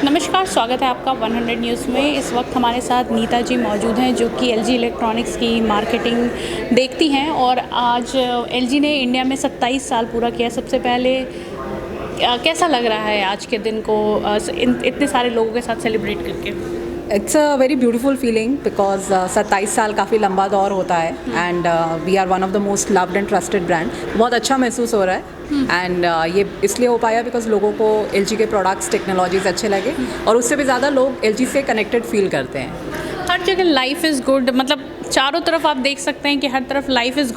नमस्कार, स्वागत है आपका 100 न्यूज़ में। इस वक्त हमारे साथ नीता जी मौजूद हैं जो कि एलजी इलेक्ट्रॉनिक्स की मार्केटिंग देखती हैं और आज एलजी ने इंडिया में 27 साल पूरा किया। सबसे पहले कैसा लग रहा है आज के दिन को इतने सारे लोगों के साथ सेलिब्रेट करके? It's a very beautiful feeling because 27 साल काफ़ी लंबा दौर होता है and we are one of the most loved and trusted brand. बहुत अच्छा महसूस हो रहा है एंड ये इसलिए हो पाया बिकॉज लोगों को एलजी के प्रोडक्ट्स टेक्नोलॉजीज अच्छे लगे और उससे भी ज़्यादा लोग एलजी से कनेक्टेड फील करते हैं। हर जगह लाइफ इज़ गुड, मतलब चारों तरफ आप देख सकते हैं कि हर तरफ लाइफ इज़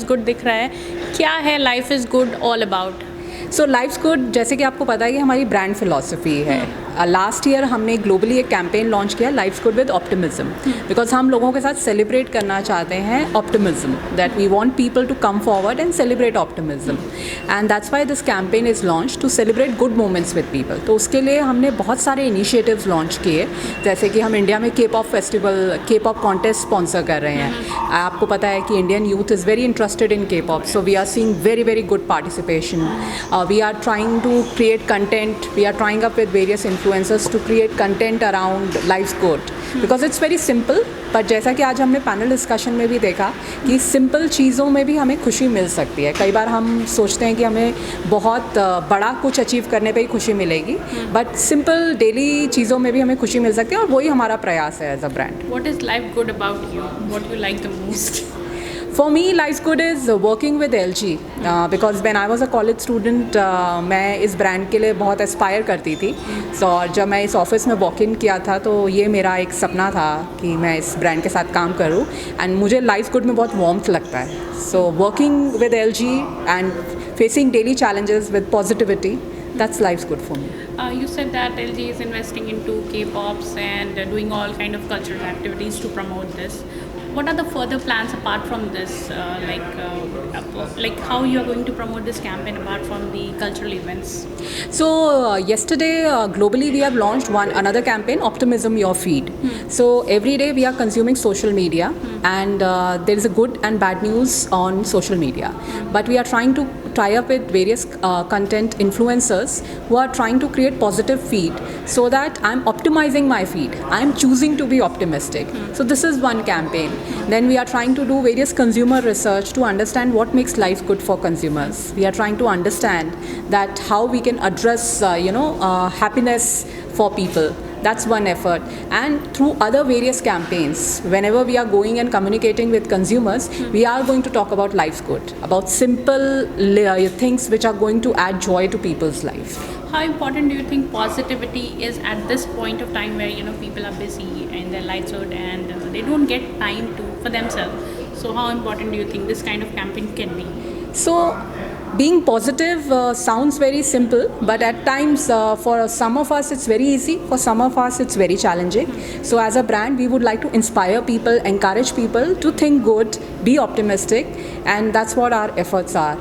गुड दिख रहा है। क्या है life is good all about? So life's good, जैसे कि आपको पता है कि हमारी ब्रांड फिलॉसफी है। लास्ट ईयर हमने ग्लोबली एक कैंपेन लॉन्च किया, life's good with optimism, because हम लोगों के साथ सेलिब्रेट करना चाहते हैं optimism, that we want people to come forward and celebrate optimism and that's why this campaign is launch to celebrate good moments with people. तो उसके लिए हमने बहुत सारे इनिशिएटिव्स लॉन्च किए, जैसे कि हम इंडिया में K pop festival, K pop contest sponsor कर रहे हैं। आपको पता है कि Indian youth is very interested in K pop, so we are seeing very good participation. We are trying to create content. We are trying up with various influencers to create content around life's good because it's very simple. पर जैसा कि आज हमने panel discussion में भी देखा कि simple चीज़ों में भी हमें खुशी मिल सकती है। कई बार हम सोचते हैं कि हमें बहुत बड़ा कुछ अचीव करने पे ही खुशी मिलेगी, बट सिंपल डेली चीज़ों में भी हमें खुशी मिल सकती है और वही हमारा प्रयास है as a brand. What is life good about you? What you like the most? For me, life's good is working with LG because when I was a college student, मैं इस ब्रांड के लिए बहुत एस्पायर करती थी। और जब मैं इस ऑफिस में वॉक इन किया था तो ये मेरा एक सपना था कि मैं इस ब्रांड के साथ काम करूँ एंड मुझे लाइफ गुड में बहुत वार्मथ लगता है। So working with LG and facing daily challenges with positivity, that's life's good for me. You said that LG is investing into K-pops and doing all kind of cultural activities to promote this. What are the further plans apart from this? Like how you are going to promote this campaign apart from the cultural events? So yesterday globally we have launched another campaign, Optimism Your Feed. So every day we are consuming social media and there is a good and bad news on social media. But we are trying to tie up with various content influencers who are trying to create positive feed so that I'm optimizing my feed. I'm choosing to be optimistic. So this is one campaign. Then we are trying to do various consumer research to understand what makes life good for consumers. We are trying to understand that how we can address happiness for people. That's one effort. And through other various campaigns, whenever we are going and communicating with consumers, we are going to talk about life's good, about simple things which are going to add joy to people's life. How important do you think positivity is at this point of time where people are busy in their livelihood and they don't get time for themselves? So how important do you think this kind of campaign can be? So being positive sounds very simple, but at times for some of us it's very easy, for some of us it's very challenging. So as a brand we would like to inspire people, encourage people to think good, be optimistic, and that's what our efforts are.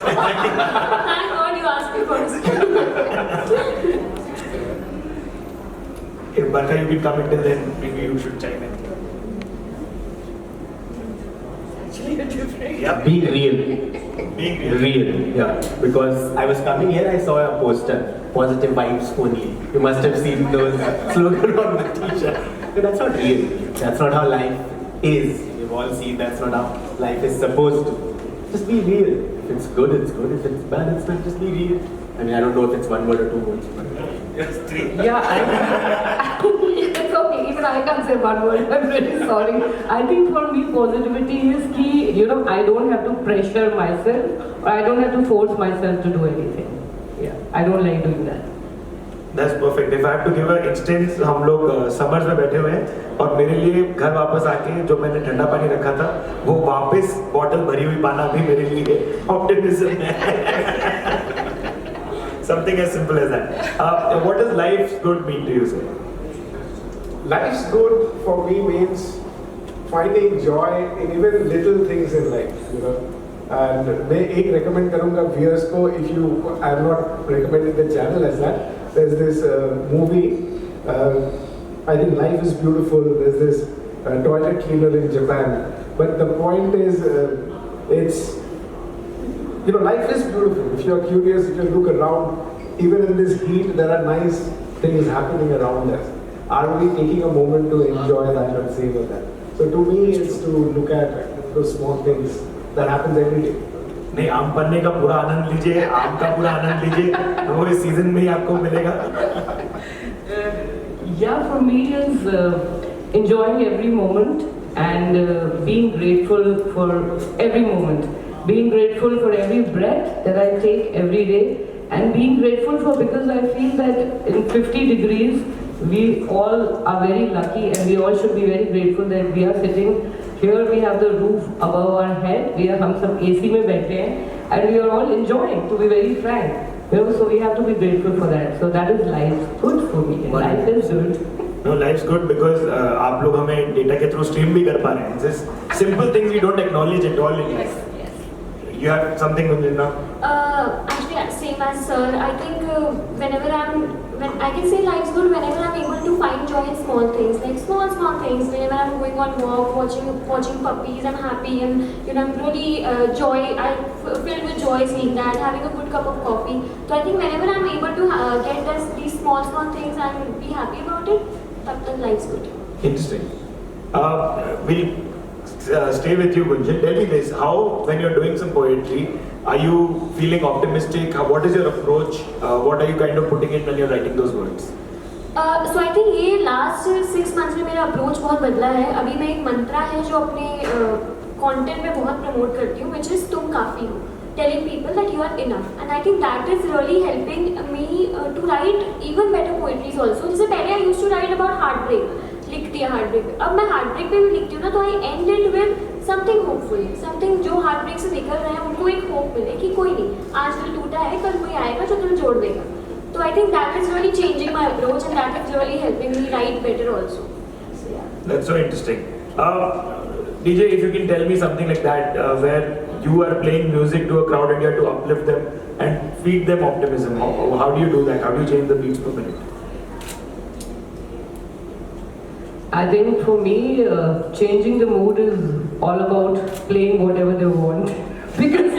Thank God you asked me first. If Barkha, you will comment and then maybe you should chime in. Actually, you're different. Yeah, Being real. being real. Real, yeah. Because I was coming here, I saw a poster positive vibes only. You must have seen those slogan on the t-shirt. But that's not real. That's not how life is. We've all seen that's not how life is supposed to. Just be real. If it's good, it's good. If it's bad, it's bad. Just be real. I mean, I don't know if it's one word or two words. But Yes, three. Yeah, it's okay. Even I can't say one word. I'm really sorry. I think for me, positivity is key. You know, I don't have to pressure myself, or I don't have to force myself to do anything. Yeah, I don't like doing that. That's perfect. If I have to give an instance, हम लोग summers में बैठे हुए हैं और मेरे लिए घर वापस आके जो मैंने ठंडा पानी रखा था वो वापस बॉटल भरी हुई पाना भी मेरे लिए ऑप्टिमिज्म है. Something as simple as that. What does life's good mean to you, sir? Life's good for me means finding joy in even little things in life, you know. And मैं एक recommend करूँगा viewers को, if you, I'm not recommending the channel as that. There's this movie, I think Life is Beautiful. There's this toilet cleaner in Japan. But the point is, it's, you know, life is beautiful. If you're curious, if you look around, even in this heat, there are nice things happening around us. Are we taking a moment to enjoy that and savor that? So to me, it's to look at those small things that happens every day. नहीं, आम पन्ने का पूरा आनंद लीजिए, आम का पूरा आनंद लीजिए, वो इस सीजन में ही आपको मिलेगा. Yeah, for me is enjoying every moment and being grateful for every moment. Being grateful for every breath that I take every day, and being grateful for, because I feel that in 50 degrees we all are very lucky and we all should be very grateful that we are sitting here. We have the roof above our head. We are हम सब AC में बैठे हैं and we are all enjoying, to be very frank. You know, so we have to be grateful for that. So that is life good for me. And life is good. No, life's good because आप लोग हमें data के through stream भी कर पा रहे हैं. Just simple things we don't acknowledge at all in life. You have something, Gunjana? Actually, same as sir. I think when I can say life's good whenever I'm able to find joy in small things, like small things. Whenever I'm going on walk, watching puppies, I'm happy, and you know, I'm really I'm filled with joy seeing that, having a good cup of coffee. So I think whenever I'm able to get these small things and be happy about it, then life's good. Interesting. We'll stay with you, Gunjan. Tell me this: how, when you're doing some poetry, are you feeling optimistic? What is your approach? What are you kind of putting in when you're writing those words? So I think ये last 6 months में मेरा approach बहुत बदला है. अभी मैं एक मंत्रा है जो अपने content में बहुत promote करती हूँ, which is तुम काफी हो. Telling people that you are enough, and I think that is really helping me to write even better poetries also. जैसे पहले I used to write about heartbreak, लिखती है heartbreak. अब मैं heartbreak पे भी लिखती हूँ ना, तो I end it with something hopeful, something जो heartbreak से निकल रहे हैं उनको एक hope मिले कि कोई नहीं, आज दिल टूटा है, कल कोई आएगा जो तुम्हें जोड़ देगा. So I think that is really changing my approach, and that is really helping me write better also. So yeah. That's so interesting. DJ, if you can tell me something like that, where you are playing music to a crowd and you have to uplift them and feed them optimism. How do you do that? How do you change the beats per minute? I think for me, changing the mood is all about playing whatever they want. Because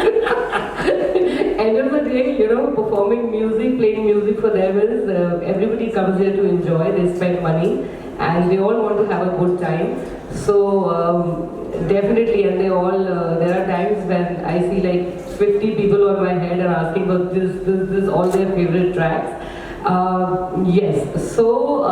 end of the day, you know, performing music, playing music for them is everybody comes here to enjoy. They spend money and they all want to have a good time. So definitely, and they all there are times when I see like 50 people on my head and asking for this all their favorite tracks. Yes, so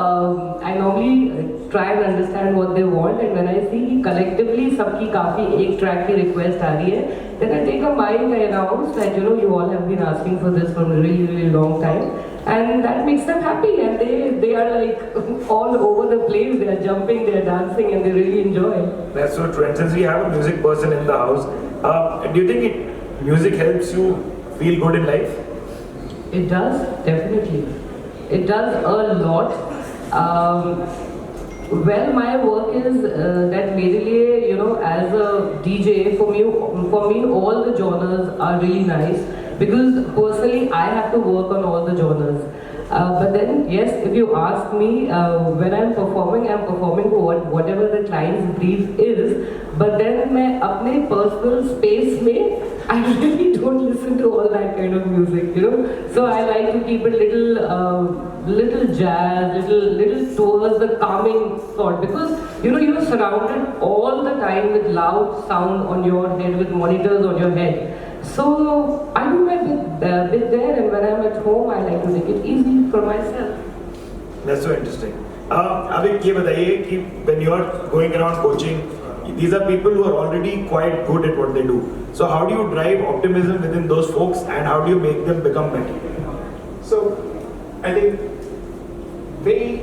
I normally try and understand what they want, and when I see collectively सबकी काफी एक track की request आ रही है, then I take a mic, I announce that, you know, you all have been asking for this for a really long time, and that makes them happy, and they are like all over the place. They are jumping, they are dancing, and they really enjoy. That's so true. And since we have a music person in the house, do you think music helps you feel good in life? It does, definitely. It does a lot. Well, my work is that मेरे लिए, you know, as a DJ, for me, all the genres are really nice, because personally, I have to work on all the genres. But then, yes, if you ask me, when I'm performing for whatever the client's brief is. But then मैं अपने personal space में I really don't listen to all that kind of music, you know. So I like to keep it little jazz, little towards the calming sort, because you know you're surrounded all the time with loud sound on your head, with monitors on your head. So I do my bit there, and when I'm at home, I like to make it easy for myself. That's so interesting. अब एक ये बताइए कि when you are going around coaching, these are people who are already quite good at what they do. So how do you drive optimism within those folks, and how do you make them become better? So I think very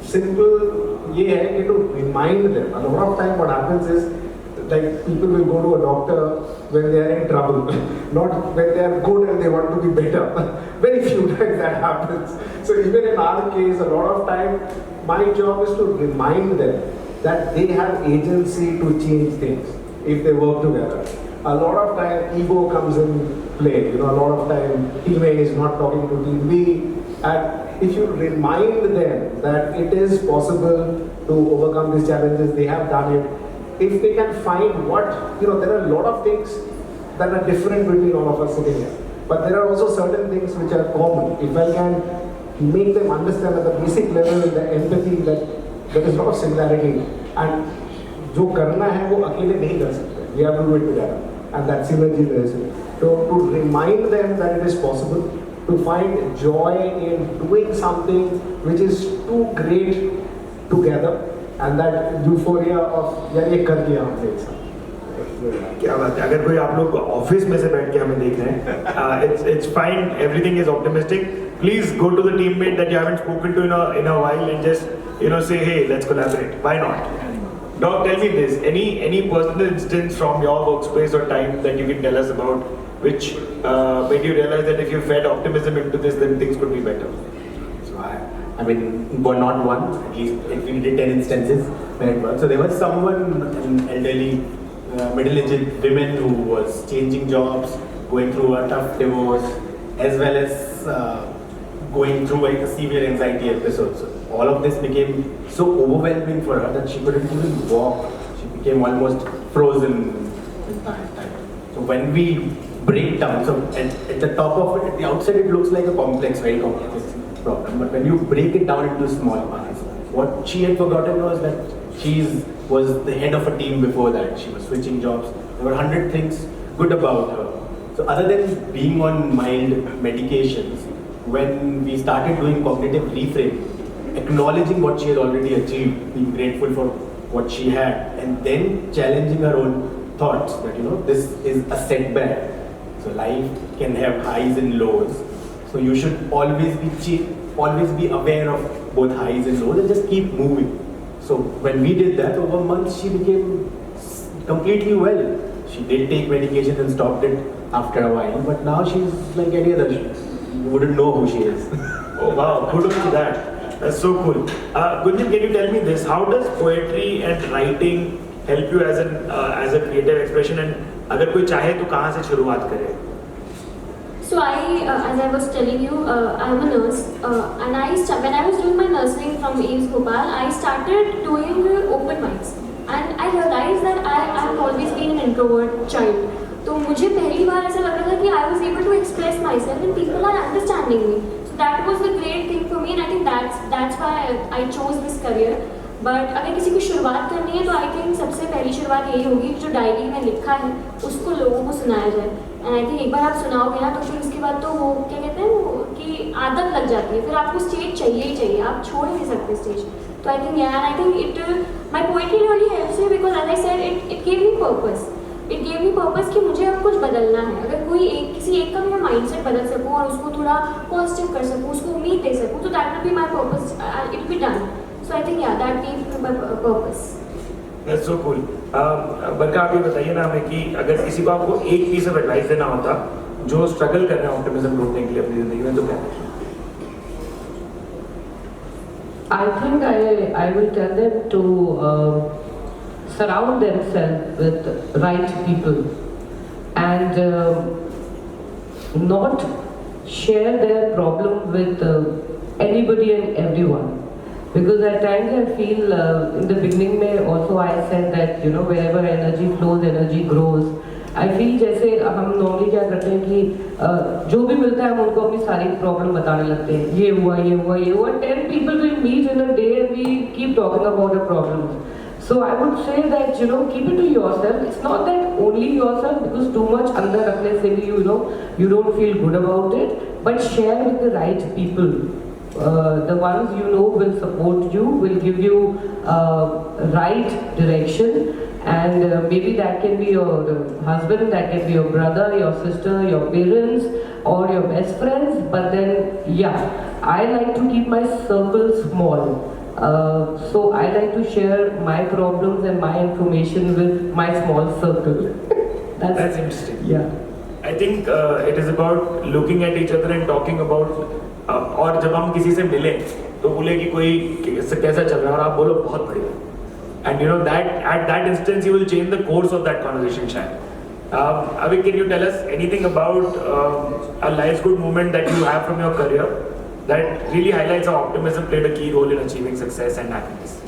simple ये है कि to remind them. A lot of time what happens is like people will go to a doctor when they are in trouble, not when they are good and they want to be better. Very few times that happens. So even in our case, a lot of time my job is to remind them that they have agency to change things if they work together. A lot of time ego comes in play. You know, a lot of time team A is not talking to team B, and if you remind them that it is possible to overcome these challenges, they have done it. If they can find what, you know, there are a lot of things that are different between all of us sitting here, but there are also certain things which are common. If I can make them understand at the basic level, the empathy, that there is a lot of similarity, and जो करना है वो अकेले नहीं कर सकते. We have to do it together, and that synergy there is. So to remind them that it is possible, to find joy in doing something which is too great together, and that euphoria of यार ये कर दिया हमने एक साथ. क्या बात है. अगर कोई आप लोग ऑफिस में से बैठ के हमें देख रहे हैं, it's fine, everything is optimistic. Please go to the teammate that you haven't spoken to in a while and just say, hey, let's collaborate. Why not? Doc, tell me this. Any personal instance from your workspace or time that you can tell us about, which made you realize that if you fed optimism into this, then things could be better? So I mean, well, not one, at least if we did 10 instances where it worked. So there was someone, an elderly, middle-aged women who was changing jobs, going through a tough divorce, as well as going through like a severe anxiety episode. So all of this became so overwhelming for her that she couldn't even walk. She became almost frozen in time. So when we break down, so at the top of it, at the outside it looks like a complex, very complex problem. But when you break it down into small parts, what she had forgotten was that she was the head of a team before that. She was switching jobs. There were 100 things good about her. So other than being on mild medications, when we started doing cognitive reframing, acknowledging what she had already achieved, being grateful for what she had, and then challenging her own thoughts that, you know, this is a setback. So life can have highs and lows. So you should always be aware of both highs and lows and just keep moving. So when we did that, over months she became completely well. She did take medication and stopped it after a while, but now she's like any other. You wouldn't know who she is. Oh wow, kudos to that. That's so cool. Gunjan, can you tell me this? How does poetry and writing help you as a creative expression? And अगर कोई चाहे तो कहाँ से शुरुआत करे? So as I was telling you, I'm a nurse, and when I was doing my nursing from AIIMS Bhopal, I started doing open mics, and I realized that I have always been an introvert child. तो मुझे पहली बार ऐसा लगा था कि I was able to express myself and people are understanding me. So that was the great thing for me, and I think that's why I chose this career. But अगर किसी को शुरुआत करनी है तो आई थिंक सबसे पहली शुरुआत यही होगी कि जो डायरी में लिखा है उसको लोगों को सुनाया जाए. एंड आई थिंक एक बार आप सुनाओगे ना तो फिर उसके बाद तो वो क्या कहते हैं वो कि आदत लग जाती है, फिर आपको स्टेज चाहिए ही चाहिए, आप छोड़ ही नहीं सकते स्टेज. तो आई थिंक यार I think it my poetry really helps me because as I said it gave me purpose. It gave me purpose कि मुझे अब कुछ बदलना है. अगर कोई किसी एक का मैं माइंडसेट बदल सकूँ और उसको थोड़ा पॉजिटिव कर सकूँ, उसको उम्मीद दे सकूँ, तो that will be my purpose. It be done. So I think yeah, that gave me my purpose. That's so cool. बरका आप ये बताइए ना हमें कि अगर किसी को आपको एक piece of advice देना होता जो struggle कर रहे हैं optimism ढूंढने के लिए अपनी ज़िंदगी में, तो क्या? I think I will tell them to surround themselves with right people and not share their problem with anybody and everyone. Because at times I feel in the beginning also I said that, you know, wherever energy flows, energy grows. I feel जैसे हम normally क्या करते हैं कि जो भी मिलता है हम उनको अपनी सारी प्रॉब्लम बताने लगते हैं, ये हुआ ये हुआ ये हुआ. 10 people will meet in a day and we keep talking about the problems. So I would say that keep it to yourself. It's not that only yourself, because too much अंदर रखने से भी you don't feel good about it. But share with the right people. The ones will support you, will give you right direction, and maybe that can be your husband, that can be your brother, your sister, your parents, or your best friends. But then I like to keep my circle small. So I like to share my problems and my information with my small circle. That's interesting. Yeah. I think it is about looking at each other and talking about और जब हम किसी से मिलें तो बोले कि कोई कैसा चल रहा है और आप बोलो बहुत बढ़िया, and that at that instance you will change the course of that conversation शायद. Avik, can you tell us anything about a life's good moment that you have from your career that really highlights how optimism played a key role in achieving success and happiness?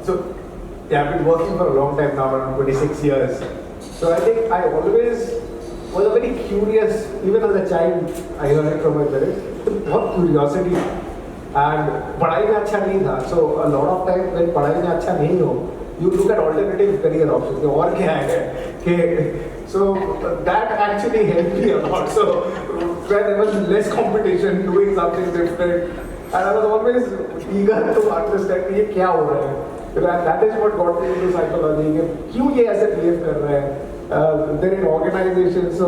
So I've been working for a long time now, around 26 years. So I think I always was a very curious, even as a child, I heard it from my parents, बहुत curiosity. And पढ़ाई में अच्छा नहीं था, so a lot of time when पढ़ाई में अच्छा नहीं हो, you look at alternative career options. और क्या है? So that actually helped me a lot. So where there was less competition, doing something different, and I was always eager to understand ये क्या हो रहा है. That is what got me into psychology. क्यों ये ऐसे behave कर रहे हैं? They're in organization, so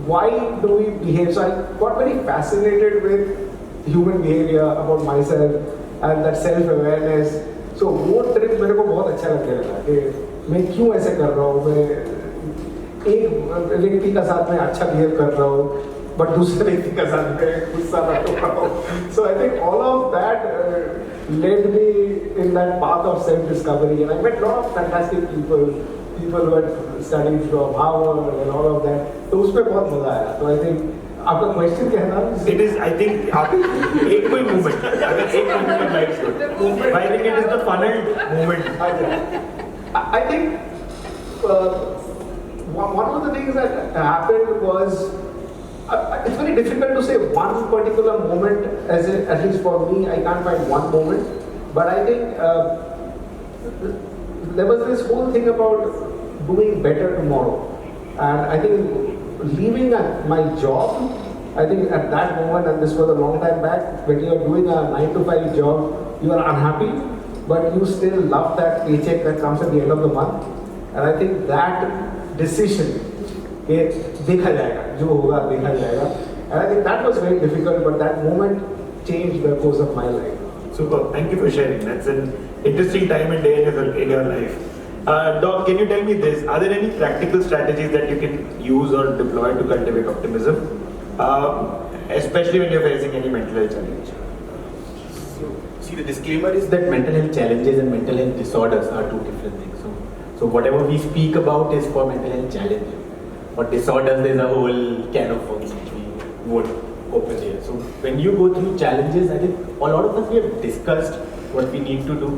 why do we behave? So I got very fascinated with human behavior, about myself and that self-awareness. So वो trip मेरे को बहुत अच्छा लगने लगा कि मैं क्यों ऐसे कर रहा हूँ, मैं एक व्यक्ति का साथ में अच्छा बिहेव कर रहा हूँ but दूसरे व्यक्ति का साथ में गुस्सा बैठ रहा हूँ. So I think all of that led me in that path of self-discovery, and I met a lot of fantastic people who had studied from Harvard and all of that. तो उसमें बहुत मजा आया. So I think आपका question क्या था? It is, I think, एक कोई movement, अगर एक movement likes good, I think it is the funneled movement. I think one of the things that happened was, it's very difficult to say one particular moment, at least for me, I can't find one moment, but I think there was this whole thing about doing better tomorrow, and I think leaving my job, I think at that moment, and this was a long time back, when you are doing a 9 to 5 job, you are unhappy, but you still love that paycheck that comes at the end of the month, and I think that decision, देखा जाएगा, जो होगा देखा जाएगा, and I think that was very difficult, but that moment changed the course of my life. Super, thank you for sharing. That's an interesting time and day in your life. Doc, can you tell me this? Are there any practical strategies that you can use or deploy to cultivate optimism, especially when you're facing any mental health challenge? See, the disclaimer is that mental health challenges and mental health disorders are two different things. So whatever we speak about is for mental health challenges. For disorders, there's a whole can of worms which we won't open here. So when you go through challenges, I think a lot of us, we have discussed what we need to do.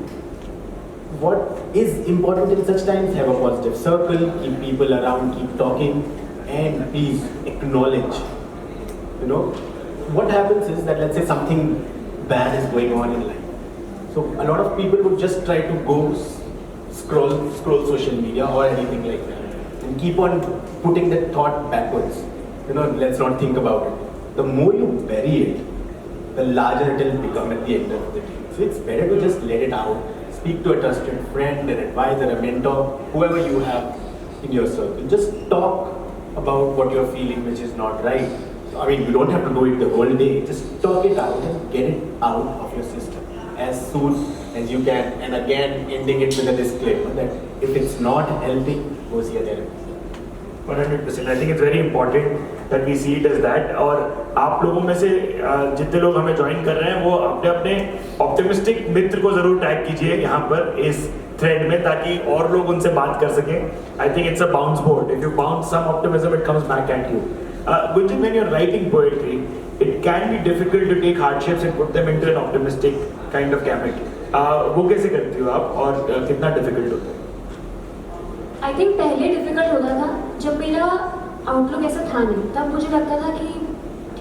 What is important in such times? Have a positive circle, keep people around, keep talking, and please acknowledge. What happens is that, let's say something bad is going on in life. So a lot of people would just try to go scroll social media or anything like that, and keep on putting that thought backwards. Let's not think about it. The more you bury it, the larger it will become at the end of the day. So it's better to just let it out. Speak to a trusted friend, an advisor, a mentor, whoever you have in your circle. Just talk about what you're feeling, which is not right. I mean, you don't have to do it the whole day. Just talk it out and get it out of your system as soon as you can. And again, ending it with a disclaimer that if it's not helping, go see a therapist. 100%. I think it's very important that we see it as that. और आप लोगों में से जितने लोग हमें join कर रहे हैं वो अपने अपने ऑप्टिमिस्टिक मित्र को जरूर टैग कीजिए यहाँ पर इस थ्रेड में, ताकि और लोग उनसे बात कर सकें. I think it's a bounce board. If you bounce some optimism, it comes back at you. Gunjan, when you're writing poetry, it can be difficult to take hardships and put them into an optimistic kind of gamut. वो कैसे करती हो आप और कितना difficult होता है? I think पहले डिफिकल्ट होता था जब मेरा आउटलुक ऐसा था नहीं, तब मुझे लगता था कि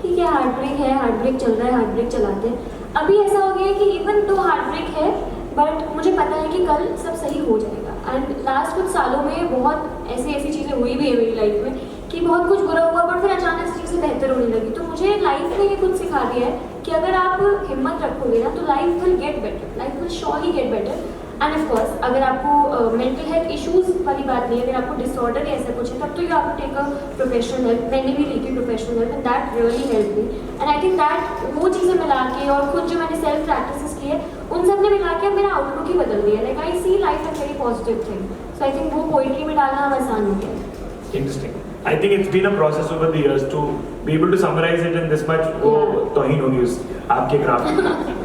ठीक है हार्ट ब्रेक है, हार्ट ब्रेक चल रहा है, हार्ट ब्रेक चलाते हैं। अभी ऐसा हो गया है कि इवन तो हार्ट ब्रेक है बट मुझे पता है कि कल सब सही हो जाएगा। एंड लास्ट कुछ सालों में बहुत ऐसी चीज़ें हुई भी है मेरी लाइफ में कि बहुत कुछ बुरा हुआ बट फिर अचानक से चीज़ें बेहतर होने लगी। तो मुझे लाइफ ने ये कुछ सिखा दिया है कि अगर आप हिम्मत रखोगे ना तो life will get better, life will surely get better. End of course अगर आपको मेंटल हेल्थ इश्यूज वाली बात नहीं है, अगर आपको डिसऑर्डर या ऐसा कुछ है तब तो you have to take a professional help. मैंने भी ली थी professional help and that really help me. And I think that वो चीज़ें मिला के और खुद जो मैंने सेल्फ प्रैक्टिस की है उन सब ने मिला के अब मेरा आउटलुक ही बदल दिया। Like I see life as very positive thing. So I think वो पोइट्री में डालना आसान हो गया। Interesting. I think it's been a process over the years to be able to summarize it in this much. वो तौहीन होगी उस आपके क्राफ्ट।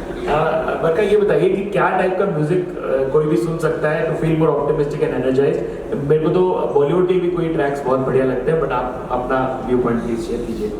बरका ये बताइए कि क्या टाइप का म्यूजिक कोई भी सुन सकता है to feel more optimistic and energized? मेरे को तो बॉलीवुड के भी कोई ट्रैक्स बहुत बढ़िया लगते हैं, बट आप अपना व्यू पॉइंट प्लीज शेयर कीजिए।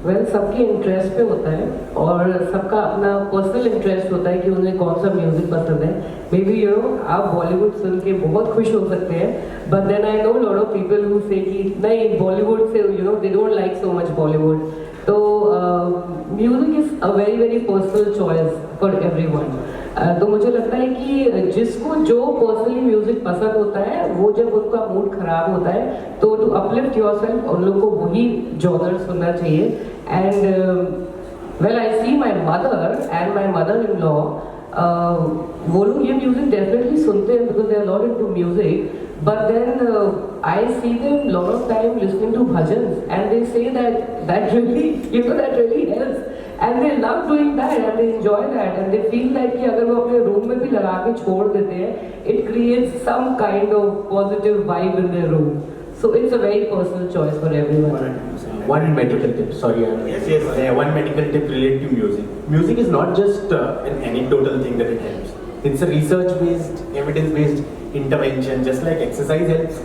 वेल सबके इंटरेस्ट पे होता है और सबका अपना पर्सनल इंटरेस्ट होता है कि उन्हें कौन सा म्यूजिक पसंद है। मे बी यू नो आप बॉलीवुड सुन के बहुत खुश हो सकते हैं, but then I know lot of people who say कि नहीं बॉलीवुड से you know they don't like so much Bollywood. तो music is a very very personal choice for everyone. तो मुझे लगता है कि जिसको जो पर्सनली म्यूजिक पसंद होता है वो जब उनका मूड खराब होता है तो टू अपलिफ्ट योरसेल्फ उन लोगों को वही जॉनर सुनना चाहिए। And well I see my mother and my mother in law, वो लोग ये म्यूजिक डेफिनेटली सुनते हैं because they are lot into music, but then I see them lot of time listening to bhajans and they say that really you know that really helps and they love doing that and they enjoy that and they feel that कि अगर वो अपने room में भी लगा के छोड़ देते हैं it creates some kind of positive vibe in their room. So it's a very personal choice for everyone. One medical tip, sorry, one medical tip related to music. Music is not just an anecdotal thing that it helps. It's a research-based, evidence-based intervention. Just like exercise helps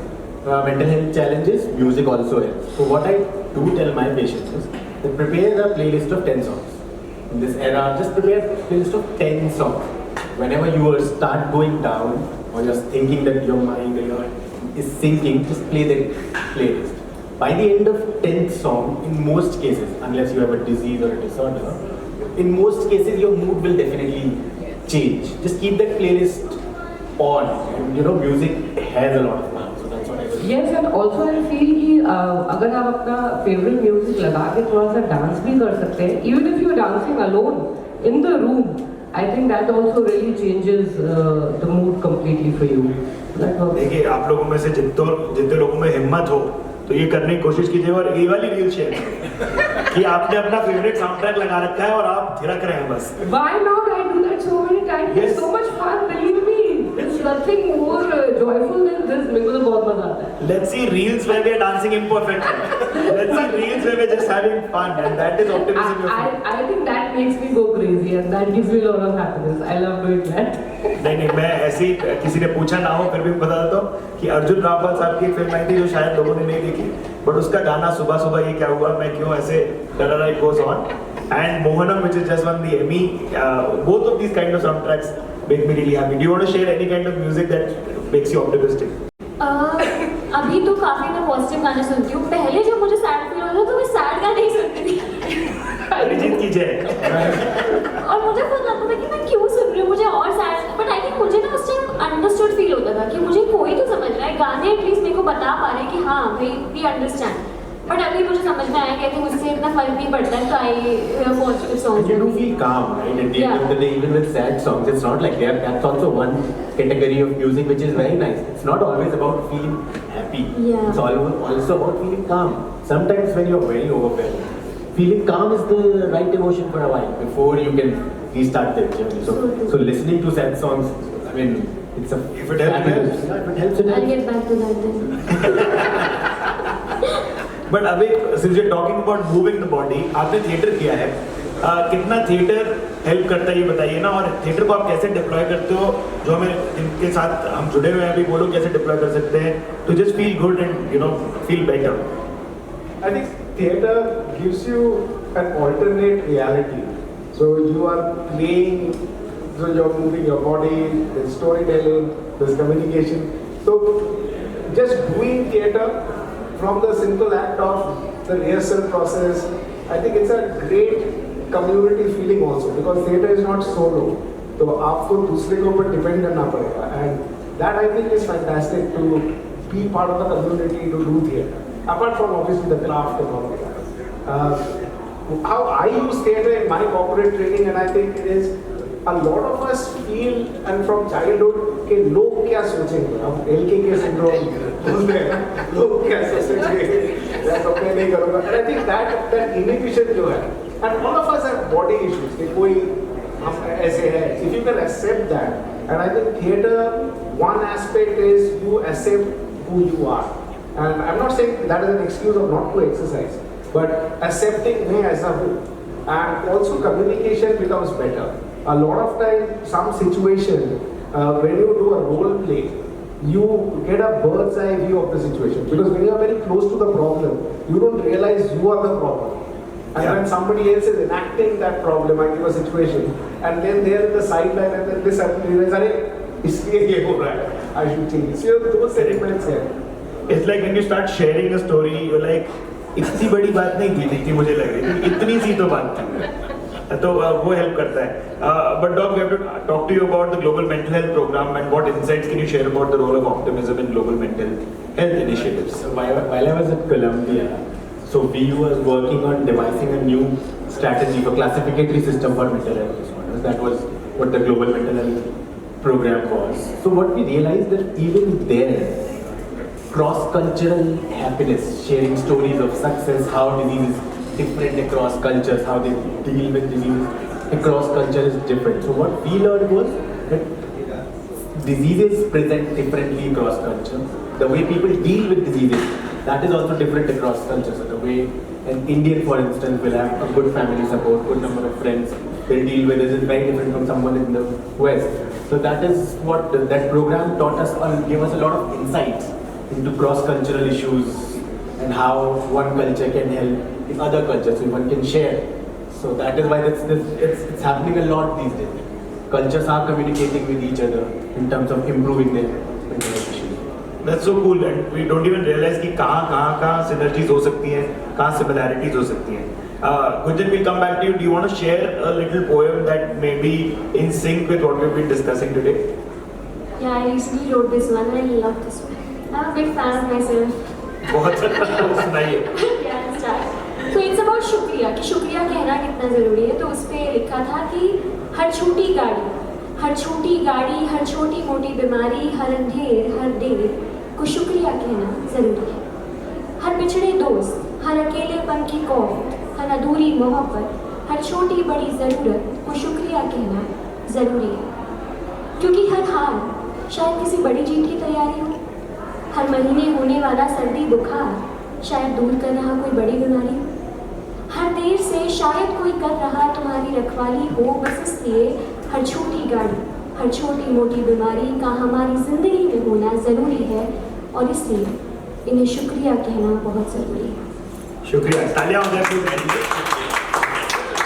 mental health challenges, music also helps. So what I do tell my patients is that prepare a playlist of 10 songs. In this era, just prepare a playlist of 10 songs. Whenever you start going down or you're thinking that your mind is sinking, just play the playlist. By the end of 10th song, in most cases, unless you have a disease or a disorder, in most cases your mood will definitely change. Just keep that playlist on, and you know music has a lot of power. So that's what I will. Yes, and also I feel कि अगर आप अपना favorite music लगा के थोड़ा सा dance भी कर सकते हैं, even if you are dancing alone in the room, I think that also really changes the mood completely for you. देखिए आप लोगों में से जितने लोगों में हिम्मत हो तो ये करने की कोशिश कीजिए और ये वाली रील शेयर कीजिए कि आपने अपना फेवरेट साउंड ट्रैक लगा रखा है और आप थिरक रहे हैं बस। Why not? I do that so many times. Yes. It's so much fun. Believe me, it's nothing more joyful than this. मेरे को तो बहुत मजा आता है। Let's see reels where we are dancing imperfectly. Let's see reels where we are just having fun, and that is optimism. I think that makes me go crazy and that gives me a lot of happiness. I love doing that. नहीं मैं ऐसे ही किसी ने पूछा ना हो फिर भी बता देता हूँ कि अर्जुन रामपाल साहब की एक फिल्म आई थी जो शायद लोगों ने नहीं देखी, बट उसका गाना सुबह सुबह ये क्या हुआ मैं क्यों ऐसे डरा it goes on and Mohanam which is just one the Amy, both of these kind of soundtracks make me really happy. Do you want to share any kind of music that makes you optimistic? अभी तो काफी मैं positive गाने सुनती हूँ. पहले जब मुझे सैड फील होता था तो मैं सैड गाने ही सुनती थी. अरिजीत की जय. और मुझे खुद लगता था कि मैं क्यों सुन रही हूँ, मुझे और सैड, बट आई थिंक मुझे ना उस टाइम अंडरस्टूड फील होता था कि मुझे कोई तो समझ रहा है, गाने एटलीस्ट मेरे को बता पा रहे हैं कि हाँ भाई वी अंडरस्टैंड. बट अभी मुझे समझ में आया कि आई थिंक उससे इतना फर्क नहीं पड़ता है. तो I positive songs. You do feel calm, right? At the end of the day, even with sad songs, it's not like that's also one category of music which is very nice. It's not always about feeling happy. Yeah. It's also about feeling calm. Sometimes when you're very overwhelmed, feeling calm is the right emotion for a while before you can restart the journey. So listening to sad songs, I mean, it's a If it helps, it helps. Yeah, if it helps, it I'll helps. get back to that then. But अभी since you talking about moving the body, आपने theatre किया है, कितना theatre help करता है ये बताइए ना, और थिएटर को आप कैसे डिप्लॉय करते हो, जो हमें जिनके साथ हम जुड़े हुए हैं अभी वो लोग कैसे डिप्लॉय कर सकते हैं to just feel good and you know feel better? I think theatre gives you an alternate reality. So you are playing So you're moving your body, there's storytelling, there's communication. So just doing theatre from the simple act of the rehearsal process, I think it's a great community feeling also, because theatre is not solo. तो आपको दूसरे के ऊपर depend करना पड़ेगा, and that I think is fantastic to be part of the community, to do theatre. Apart from obviously the craft and all of that. How I use theatre in my corporate training, and I think it is a lot of us feel, and from childhood, कि लोग क्या सोचेंगे, अब LKK syndrome बोलते हैं, लोग क्या सोचेंगे, मैं तो मैं नहीं करूँगा, and I think that inhibition जो है, and all of us have body issues, कि कोई हम ऐसे है, if you can accept that, and I think theatre, one aspect is you accept who you are, and I'm not saying that is an excuse of not to exercise, but accepting me as a whole, and also communication becomes better. A lot of time, some situation, when you do a role play, you get a bird's eye view of the situation, because when you are very close to the problem, you don't realize you are the problem. And when somebody else is enacting that problem, I give a situation, and then they're in the sideline, and then they suddenly realize, "Arey, इसलिए ये हो रहा है, I should change." So those sentiments हैं. It's like when you start sharing a story, you're like, इतनी बड़ी बात नहीं थी मुझे लग रही थी, इतनी सी तो बात थी, तो वो हेल्प करता है. But Doc, we have to talk to you about the Global Mental Health Program, and what insights can you share about the role of optimism in global mental health initiatives? So while I was at Columbia, so we were working on devising a new strategy for classificatory system for mental health disorders. That was what the Global Mental Health Program was. So what we realized that even there, cross-cultural happiness, sharing stories of success, how disease is different across cultures, how they deal with disease across culture is different. So what we learned was that diseases present differently across culture. The way people deal with diseases, that is also different across culture. So the way an Indian, for instance, will have a good family support, good number of friends, they'll deal with it is very different from someone in the West. So that is what that program taught us, or gave us a lot of insights into cross-cultural issues and how one culture can help in other cultures, so one can share. So that is why it's happening a lot these days. Cultures are communicating with each other in terms of improving their mental health issues. That's so cool, and we don't even realize कि कहाँ synergies हो सकती हैं, कहाँ similarities हो सकती हैं. Gunjan, we'll come back to you. Do you want to share a little poem that may be in sync with what we've been discussing today? Yeah, I recently wrote this one and I love this one. I'm a big fan of myself. बहुत सुनाइए. Yeah, start. So it's about शुक्रिया, कि शुक्रिया कहना कितना ज़रूरी है. तो उस पे लिखा था कि हर छोटी गाड़ी, हर छोटी मोटी बीमारी, हर अंधेर, हर देर को शुक्रिया कहना ज़रूरी है. हर बिछड़े दोस्त, हर अकेलेपन की खौफ, हर अधूरी मोहब्बत, हर छोटी बड़ी ज़रूरत को शुक्रिया कहना ज़रूरी है. क्योंकि हर हार शायद किसी बड़ी जीत की तैयारी हो. हर महीने होने वाला सर्दी बुखार शायद दूर कर रहा कोई बड़ी बीमारी हो. हर देर से शायद कोई कर रहा तुम्हारी रखवाली हो. बस इसलिए हर छोटी गाड़ी, हर छोटी मोटी बीमारी का हमारी ज़िंदगी में होना ज़रूरी है, और इसलिए इन्हें शुक्रिया कहना बहुत ज़रूरी है. शुक्रिया. तालियां हो जाए.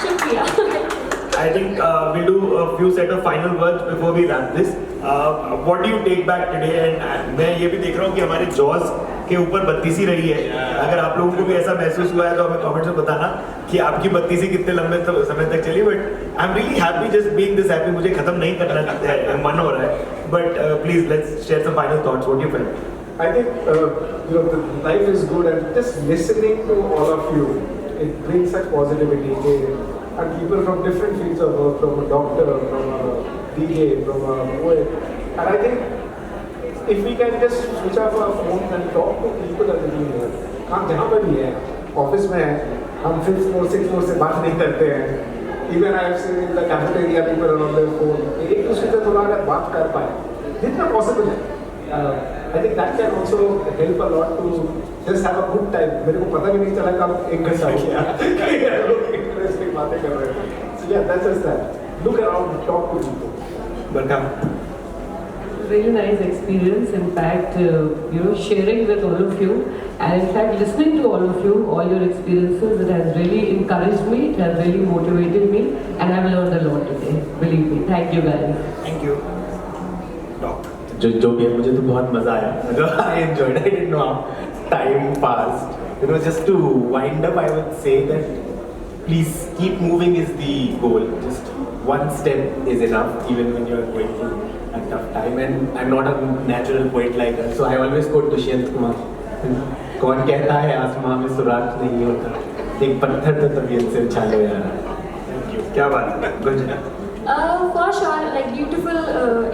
शुक्रिया. I think we'll do a few set of final words before we wrap this. What do you take back today? And मैं ये भी देख रहा हूँ कि हमारे jaws के ऊपर बत्ती सी रही है. अगर आप लोगों को भी ऐसा महसूस हुआ है तो हमें कमेंट्स में बताना कि आपकी बत्ती सी कितने लंबे समय तक चली. But I'm really happy just being this happy. मुझे खत्म नहीं करना मन हो रहा है. But please let's share some final thoughts. What do you feel? I think the life is good, and just listening to all of you, it brings such positivity. And people from different fields of work, from a doctor, from a DJ, from a poet. And I think if we can just switch off our phones and talk to people as a human, हम जहाँ पर भी हैं, office में हैं, हम 5th floor, 6th floor से बात नहीं करते हैं. Even I have seen in the cafeteria people are on their phone. एक दूसरे से थोड़ा अगर बात कर पाए, जितना possible है. I think that can also help a lot to just have a good time. मेरे को पता भी नहीं चला कब 1 घंटा हो गया. Interesting बातें कर रहे हैं. So yeah, that's just that. Look around, talk to people. Welcome. really nice experience. In fact, sharing with all of you, and in fact, listening to all of you, all your experiences, it has really encouraged me. It has really motivated me, and I've learned a lot today. Believe me. Thank you, guys. Thank you. जो भी है, मुझे तो बहुत मजा आया. मतलब I enjoyed. I didn't know how time passed. Just to wind up, I would say that please keep moving is the goal. Just one step is enough, even when you're going through a tough time. And I'm not a natural poet like that, so I always quote Dushyant Kumar. कौन कहता है आसमां में सुराख नहीं होता, एक पत्थर तो तबीयत से उछालो यार. Thank you. क्या बात है, Gunjana. For sure, like beautiful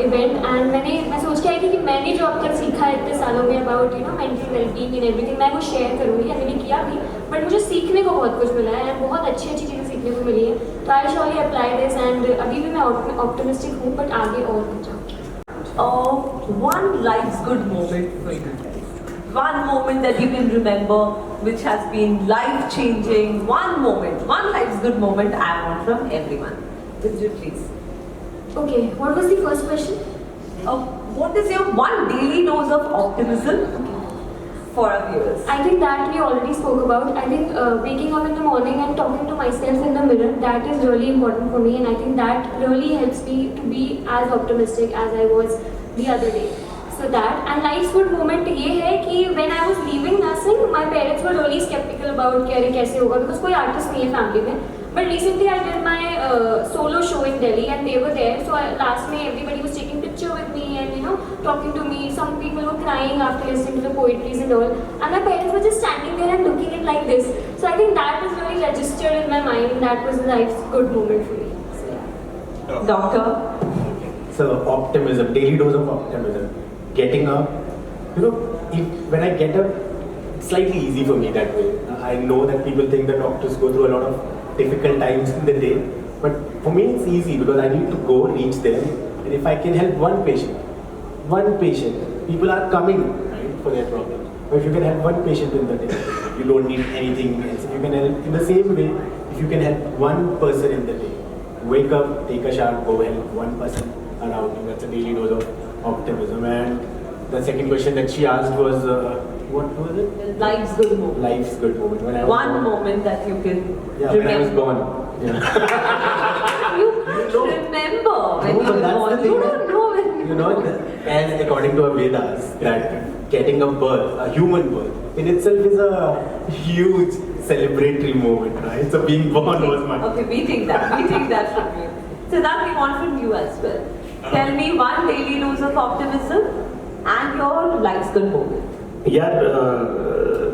event, and मैं सोच के आई थी कि मैंने जो अब तक सीखा है इतने सालों में about mental well-being and everything, मैं वो शेयर करूँगी, या मैंने किया भी, बट मुझे सीखने को बहुत कुछ मिला है, बहुत अच्छी अच्छी चीज़ें सीखने को मिली है. तो I surely apply this, and अभी भी मैं ऑप्टिमिस्टिक हूँ, बट आगे और कुछ जाऊँ. One life's good moment for you. One moment that you can remember which has been life-changing. One moment, one life's good moment I want from everyone. Would you please? Okay, what was the first question? What is your one daily dose of optimism for our viewers? I think that we already spoke about. I think waking up in the morning and talking to myself in the mirror, that is really important for me, and I think that really helps me to be as optimistic as I was the other day. So that, and life's good moment ये है कि when I was leaving nursing, my parents were really skeptical about कि अरे कैसे होगा, because कोई artist नहीं है family में. But recently I did my solo show in Delhi, and they were there. So last में everybody was taking picture with me and talking to me. Some people were crying after listening to the poetries and all. And my parents were just standing there and looking at like this. So I think that was really registered in my mind. That was life's good moment for me. So, yeah. Doctor? So optimism, daily dose of optimism. Getting up, when I get up, it's slightly easy for me that way. I know that people think that doctors go through a lot of difficult times in the day, but for me it's easy because I need to go reach them, and if I can help one patient, people are coming, right, for their problem. But if you can help one patient in the day, you don't need anything else. If you can help in the same way, if you can help one person in the day, wake up, take a shower, go help one person around you, that's a daily dose of optimism. And the second question that she asked was, what was it? Life's good moment. Life's good moment. When I was One born. moment that you can Yeah, remember. when I was born. Yeah. You can't remember when No, you but were that's born. the thing. You don't know when As according to our Vedas, that getting a birth, a human birth, in itself is a huge celebratory moment, right? So being born was my... Okay, we think that from you. So that we want from you as well. Tell me one daily dose of optimism and your life's good moment. यार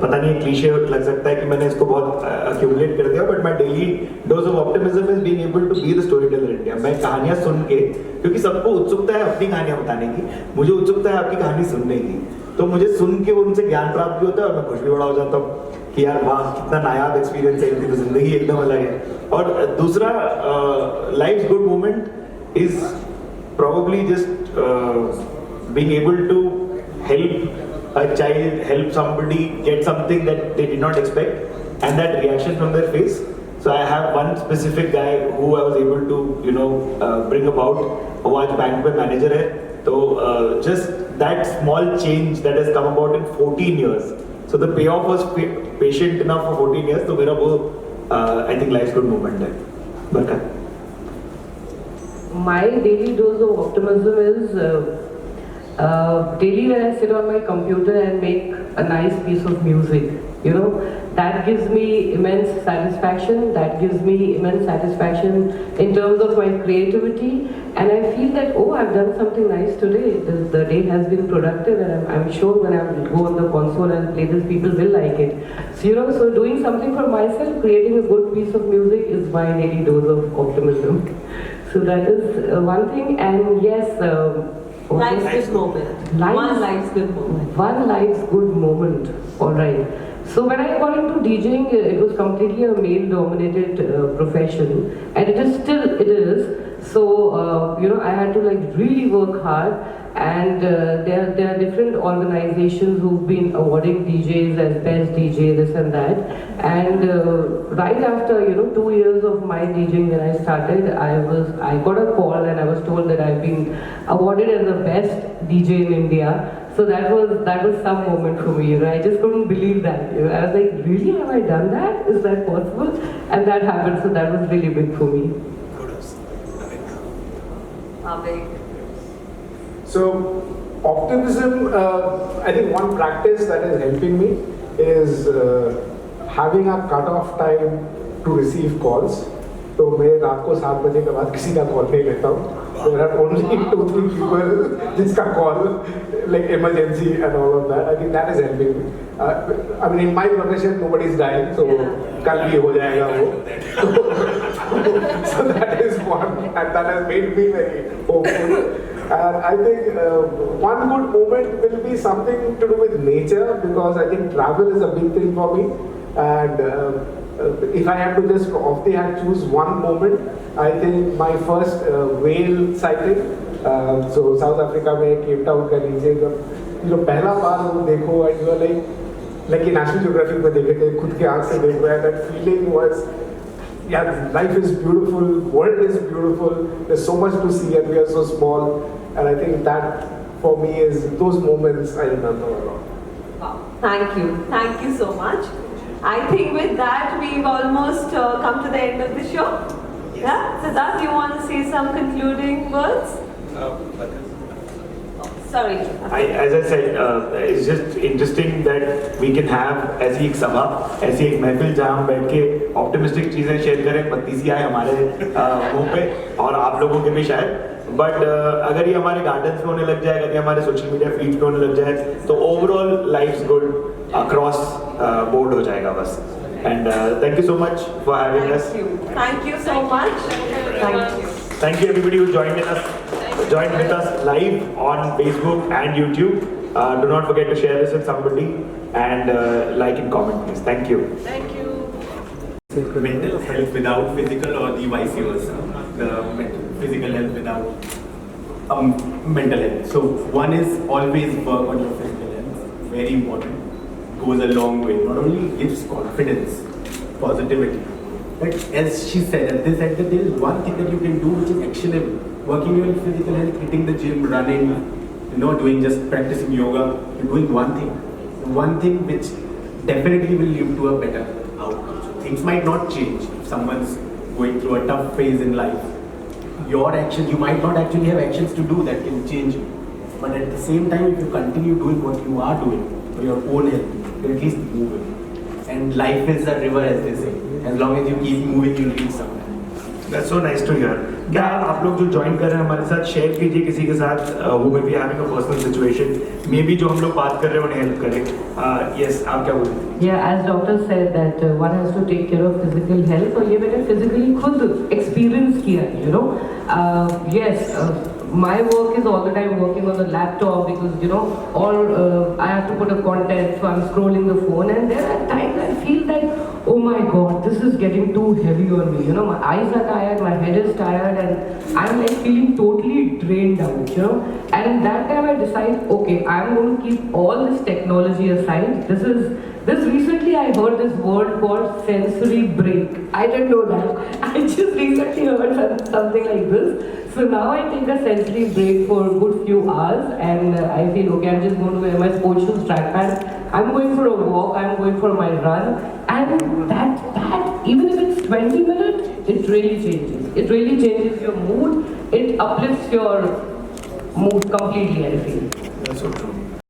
पता नहीं cliché लग सकता है कि मैंने इसको बहुत accumulate कर दिया, but my daily dose of optimism is being able to be the storyteller in India. मैं कहानियाँ सुन के, क्योंकि सबको उत्सुकता है अपनी कहानियाँ बताने की, मुझे उत्सुकता है आपकी कहानी सुनने की, तो मुझे सुन के उनसे ज्ञान प्राप्त भी होता है और मैं खुश भी बड़ा हो जाता हूँ कि यार वाह कितना नायाब एक्सपीरियंस है, इनकी तो जिंदगी एकदम अलग है. और दूसरा lives good moment is probably just being able to help a child, help somebody get something that they did not expect, and that reaction from their face. So I have one specific guy who I was able to bring about. वो आज bank में manager है, तो just that small change that has come about in 14 years. So the payoff was patient enough for 14 years. तो मेरा वो I think life's good moment है. बरकत. My daily dose of optimism is daily when I sit on my computer and make a nice piece of music. That gives me immense satisfaction. That gives me immense satisfaction in terms of my creativity, and I feel that I've done something nice today. The day has been productive, and I'm sure when I go on the console and play this, people will like it. So doing something for myself, creating a good piece of music is my daily dose of optimism. So that is one thing, and yes, Life's good moment. One life's good moment. One life's good moment. All right. So when I got into DJing, it was completely a male-dominated profession, and it is. So I had to really work hard. And there are different organizations who've been awarding DJs as best DJ, this and that. And right after 2 years of my DJing when I started, I got a call and I was told that I've been awarded as the best DJ in India. So that was some moment for me. I just couldn't believe that. I was like, really, have I done that? Is that possible? And that happened. So that was really big for me. So, optimism, I think one practice that is helping me is having a cut-off time to receive calls. तो मैं रात को 7 बजे के बाद किसी का call नहीं लेता हूँ. There are only 2-3 people जिसका call like emergency and all of that. I think that is helping me. I mean, in my profession, nobody is dying, so कल भी हो जाएगा वो. So that is one, and that has made me very hopeful. And I think one good moment will be something to do with nature, because I think travel is a big thing for me. And if I have to just off the hand choose one moment, I think my first whale sighting. So South Africa में Cape Town का लीजिए जब पहला बार वो देखो and you are like in National Geographic में देखे थे, खुद के आँख से देखो, and that feeling was, yeah, life is beautiful, world is beautiful, there's so much to see and we are so small, and I think that for me is those moments I remember a lot. Wow. Thank you so much. I think with that we've almost come to the end of the show. Yes. Yeah, Siddharth, you want to say some concluding words? Sorry. As I said, it's just interesting that we can have ऐसी एक सभा, ऐसी एक महफिल जहाँ हम बैठ के ऑप्टिमिस्टिक चीज़ें शेयर करें, पत्ती सी आए हमारे मुंह पे और आप लोगों के भी शायद. बट अगर ये हमारे गार्डन्स में होने लग जाए, अगर ये हमारे सोशल मीडिया फीड पे होने लग जाए, तो overall lives good across board हो जाएगा बस. And thank you so much for having us. Thank you so much. Thank you. Thank you everybody who joined with us live on Facebook and YouTube. Do not forget to share this with somebody and like and comment please. Thank you. Thank you. Mental health without physical, or the vice versa. The physical health without mental health. So one is always work on your physical health. Very important. Goes a long way. Not only gives confidence, positivity, but as she said, at this end, there is one thing that you can do which is actionable. Working your physical health, hitting the gym, running, doing just practicing yoga. You're doing one thing. One thing which definitely will lead to a better outcome. So things might not change if someone's going through a tough phase in life. Your actions, you might not actually have actions to do that can change you. But at the same time, if you continue doing what you are doing for your own health, you're at least moving. And life is a river, as they say. As long as you keep moving, you'll reach somewhere. That's so nice to hear. क्या आप लोग जो join कर रहे हैं हमारे साथ share कीजिए किसी के साथ who may be having a personal situation, may be जो हम लोग बात कर रहे हैं उन्हें हेल्प करें. Yes, आप क्या बोल रहे हैं? Yeah, as doctor said that one has to take care of physical health, और ये मैंने physically खुद experience किया, yes. My work is all the time working on the laptop because I have to put a content, so I'm scrolling the phone, and there are times I feel that, oh my god, this is getting too heavy on me. My eyes are tired, my head is tired, and I'm like feeling totally drained out. And that time I decide, okay, I'm going to keep all this technology aside. This recently I heard this word called sensory break. I didn't know that. I just recently heard something like this. So now I take a sensory break for a good few hours, and I feel okay, I'm just going to wear my sports shoes, track pants, I'm going for a walk, I'm going for my run, and that even if it's 20 minutes, it really changes. It really changes your mood, it uplifts your mood completely, I feel. That's so true.